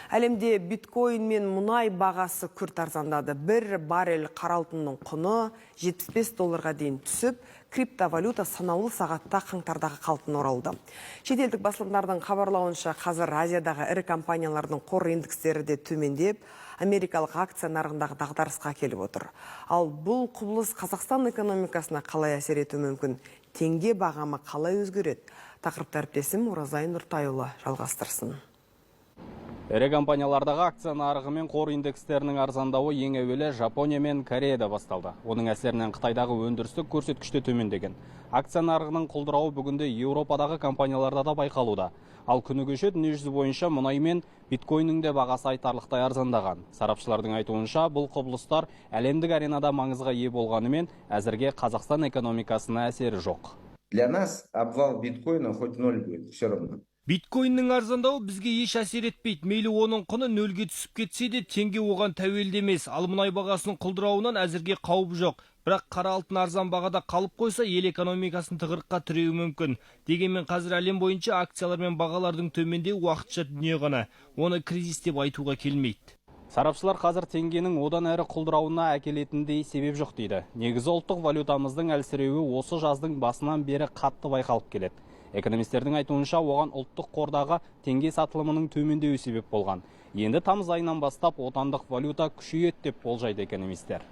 Әлемде биткоин мен мұнай бағасы күрт арзандады. Бір баррель қара алтынның құны $75 дейін түсіп, криптовалюта санаулы сағатта қаңтардағы қалпына оралды. Шетелдік басылымдардың хабарлауынша, қазір Азиядағы ірі компаниялардың қор индекстері де төмендеп, америкалық акция нарығындағы дағдарысқа келіп отыр. Ал бұл құбылыс Қазақстан экономикасына қалай әсер етуі мүмкін? Теңге бағамы қалай өзгереді? Тақырыпты әріптесім Оразай Нұртайұлы жалғастырсын. Ірі компаниялардағы акция нарығы мен қор индекстерінің арзандауы ең әуелі Жапония мен Кореяда басталды. Оның әсерінен Қытайдағы өндірістік көрсеткіште төмендеген. Акция нарығының құлдырауы бүгінде Еуропадағы компанияларда да байқалуда. Ал күні кеше дүниежүзі бойынша мұнай мен биткоиннің де бағасы айтарлықтай арзандаған. Сарапшылардың айтуынша, бұл құбылыстар әлемдік аренада маңызға ие болғанымен, әзірге Қазақстан экономикасына әсері жоқ. Для нас обвал биткоина хоть ноль будет, все равно. Биткоиннің арзандауы бізге еш әсер етпейді. Мейлі оның құны нөлге түсіп кетсе де, теңге оған тәуелді емес. Ал мұнай бағасының құлдырауынан әзірге қауіп жоқ. Бірақ қара алтын арзан бағада қалып қойса, ел экономикасын тығырыққа тіреуі мүмкін. Дегенмен қазір әлем бойынша акциялар мен бағалардың төмендеуі уақытша дүние ғана. Оны кризис деп айтуға келмейді. Сарапшылар қазір теңгенің одан әрі құлдырауына әкелетіндей себеп жоқ дейді. Негізі ұлттық валютамыздың әлсіреуі осы жаздың басынан бері қатты байқалып келеді. Экономистердің айтуынша, оған ұлттық қордағы теңге сатылымының төмендеуі себеп болған. Енді тамыз айынан бастап отандық валюта күшейеді деп болжайды экономистер.